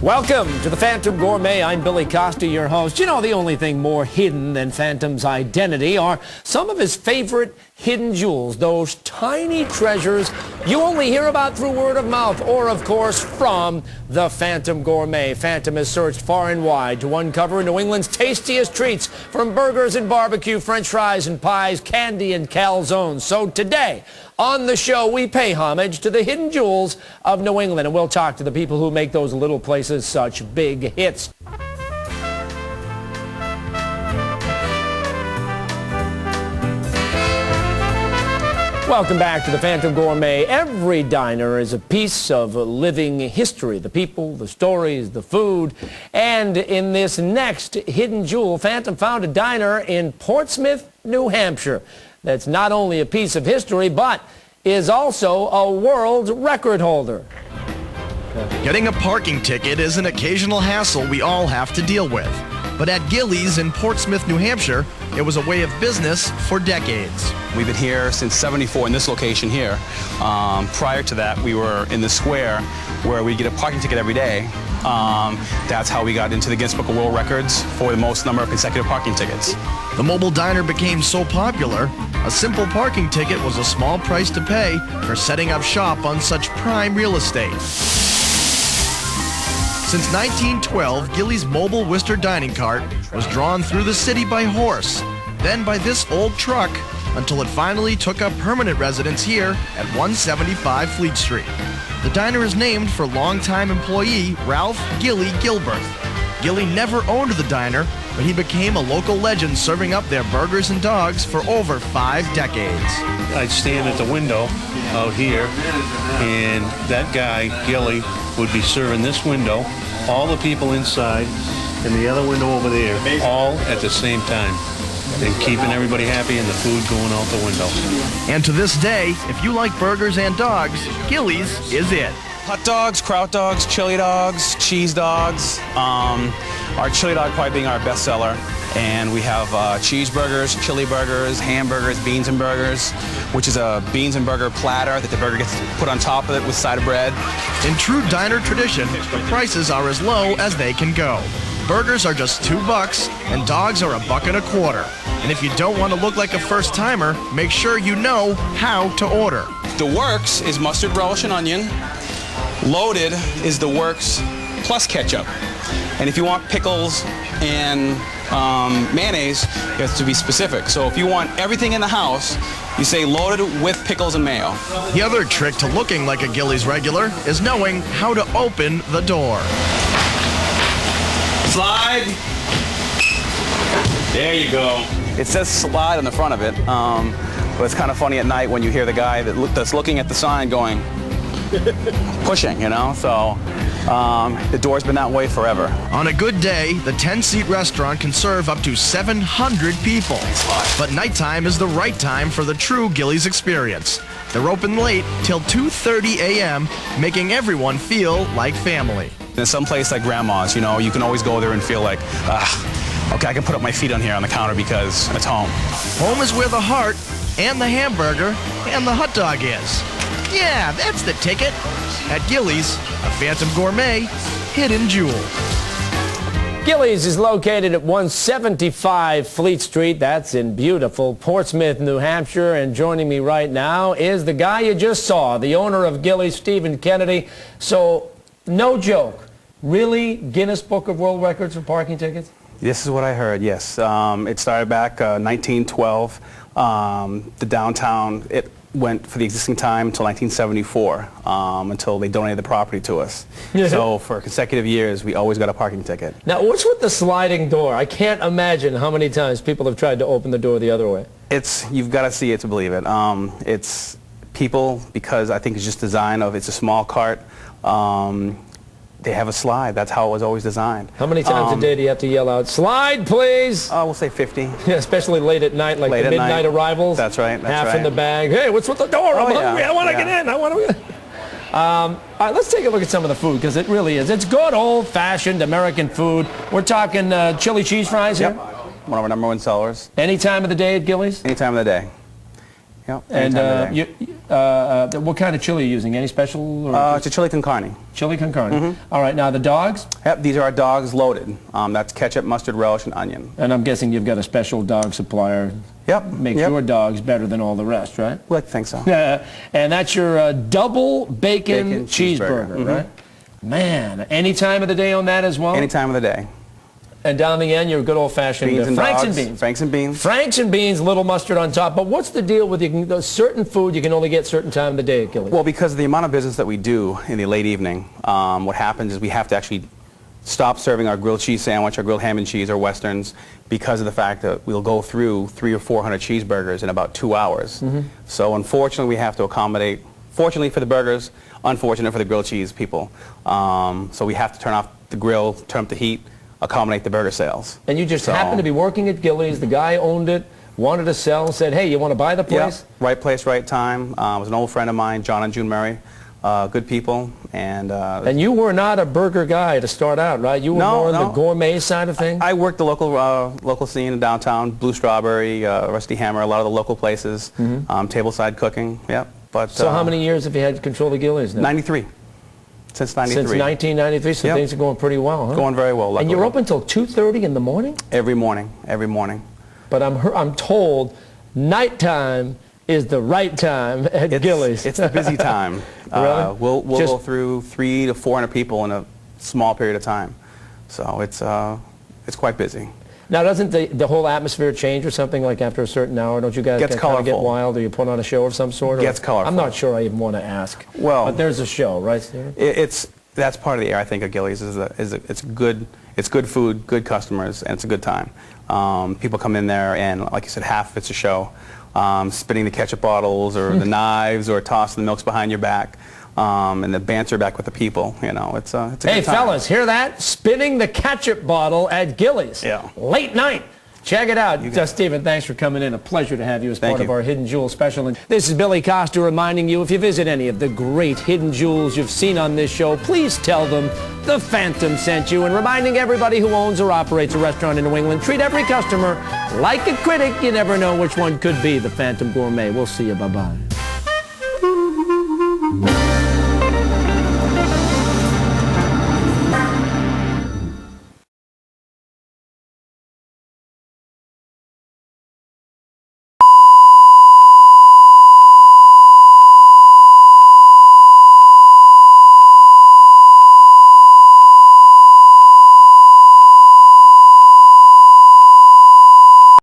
Welcome to the Phantom Gourmet. I'm Billy Costa, your host. You know, the only thing more hidden than Phantom's identity are some of his favorite hidden jewels, those tiny treasures you only hear about through word of mouth or, of course, from the Phantom Gourmet. Phantom has searched far and wide to uncover New England's tastiest treats, from burgers and barbecue, french fries and pies, candy and calzones. So today on the show, we pay homage to the hidden jewels of New England, and we'll talk to the people who make those little places such big hits. Welcome back to the Phantom Gourmet. Every diner is a piece of living history. The people, the stories, the food. And in this next hidden jewel, Phantom found a diner in Portsmouth, New Hampshire, that's not only a piece of history, but is also a world record holder. Getting a parking ticket is an occasional hassle we all have to deal with. But at Gilley's in Portsmouth, New Hampshire, it was a way of business for decades. We've been here since '74 in this location here. Prior to that, we were in the square where we get a parking ticket every day. That's how we got into the Guinness Book of World Records for the most number of consecutive parking tickets. The mobile diner became so popular, a simple parking ticket was a small price to pay for setting up shop on such prime real estate. Since 1912, Gilley's mobile Worcester dining cart was drawn through the city by horse, then by this old truck, until it finally took up permanent residence here at 175 Fleet Street. The diner is named for longtime employee Ralph Gilley Gilbert. Gilley never owned the diner, but he became a local legend serving up their burgers and dogs for over 5 decades. I'd stand at the window out here, and that guy, Gilley, would be serving this window, all the people inside, and the other window over there, all at the same time, and keeping everybody happy and the food going out the window. And to this day, if you like burgers and dogs, Gilley's is it. Hot dogs, kraut dogs, chili dogs, cheese dogs. Our chili dog probably being our best seller. And we have cheeseburgers, chili burgers, hamburgers, beans and burgers, which is a beans and burger platter that the burger gets put on top of it with side of bread. In true diner tradition, the prices are as low as they can go. Burgers are just $2 and dogs are $1.25. And if you don't want to look like a first-timer, make sure you know how to order. The works is mustard, relish, and onion. Loaded is the works plus ketchup. And if you want pickles and mayonnaise, you have to be specific. So if you want everything in the house, you say loaded with pickles and mayo. The other trick to looking like a Gilley's regular is knowing how to open the door. Slide. There you go. It says slide on the front of it, but it's kind of funny at night when you hear the guy that's looking at the sign going, pushing, you know, so the door's been that way forever. On a good day, the 10-seat restaurant can serve up to 700 people. But nighttime is the right time for the true Gilley's experience. They're open late till 2:30 a.m., making everyone feel like family. In some place like Grandma's, you know, you can always go there and feel like, okay, I can put up my feet on here on the counter because it's home. Home is where the heart and the hamburger and the hot dog is. Yeah, that's the ticket. At Gilley's, a Phantom Gourmet hidden jewel. Gilley's is located at 175 Fleet Street. That's in beautiful Portsmouth, New Hampshire. And joining me right now is the guy you just saw, the owner of Gilley's, Stephen Kennedy. So, no joke, really Guinness Book of World Records for parking tickets? This is what I heard, yes. It started back 1912. The downtown, it went for the existing time until 1974, until they donated the property to us. So for consecutive years, we always got a parking ticket. Now, what's with the sliding door? I can't imagine how many times people have tried to open the door the other way. You've got to see it to believe it. It's people, because I think it's just design of, it's a small cart. They have a slide. That's how it was always designed. How many times a day do you have to yell out, slide, please? We'll say 50. Yeah, especially late at night, like the midnight arrivals. That's right. Half in the bag. Hey, what's with the door? I'm hungry. I want to get in. I want to get in. All right, let's take a look at some of the food, because it really is. It's good old-fashioned American food. We're talking chili cheese fries here? Yep. One of our #1 sellers. Any time of the day at Gilley's? Any time of the day. Yep. And anytime of the day. what kind of chili are you using? Any special? Or It's a chili con carne. chili con carne. All right, now the dogs? Yep, these are our dogs loaded. That's ketchup, mustard, relish, and onion. And I'm guessing you've got a special dog supplier. Yep. Makes your dogs better than all the rest, right? We like to think so. And that's your double bacon cheeseburger, right? Man, any time of the day on that as well? Any time of the day. And down the end, your good old-fashioned Beans and Franks dogs. and beans. Franks and beans. Franks and beans, little mustard on top. But what's the deal with the certain food you can only get certain time of the day at Gilley? Well, because of the amount of business that we do in the late evening, what happens is we have to actually stop serving our grilled cheese sandwich, our grilled ham and cheese, or westerns, because of the fact that we'll go through 300 or 400 cheeseburgers in about 2 hours. So unfortunately, we have to accommodate, fortunately for the burgers, unfortunate for the grilled cheese people. So we have to turn off the grill, turn up the heat, accommodate the burger sales. And you just happened to be working at Gilley's. The guy owned it, wanted to sell, said, hey, you want to buy the place? Yeah, right place, right time. It was an old friend of mine, John and June Murray. Good people. And you were not a burger guy to start out, right? You were more on the gourmet side of things? I worked the local scene in downtown, Blue Strawberry, Rusty Hammer, a lot of the local places, tableside cooking, yeah. But, so how many years have you had control of Gilley's now? 93. Since 93. Since 1993, so things are going pretty well, huh? Going very well, luckily. And you're open until 2:30 in the morning? Every morning, every morning. But I'm told nighttime is the right time at Gilley's. It's the busy time. Really? We'll go through 300 to 400 people in a small period of time. So it's quite busy. Now, doesn't the whole atmosphere change or something like after a certain hour? Don't you guys Gets kind of get colorful. wild, or you put on a show of some sort? Gets colorful. I'm not sure I even want to ask. Well, but there's a show, right, Stephen? That's part of the air, I think, of Gilley's. It's good food, good customers, and it's a good time. People come in there, and like you said, half of it's a show. Spinning the ketchup bottles, or the knives, or tossing the milks behind your back. And the banter back with the people, you know, it's a good time. Hey, fellas, hear that? Spinning the ketchup bottle at Gilley's. Yeah. Late night. Check it out. Stephen, thanks for coming in. A pleasure to have you as part of our Hidden Jewel special. And this is Billy Costa reminding you, if you visit any of the great hidden jewels you've seen on this show, please tell them the Phantom sent you. And reminding everybody who owns or operates a restaurant in New England, treat every customer like a critic. You never know which one could be the Phantom Gourmet. We'll see you. Bye-bye.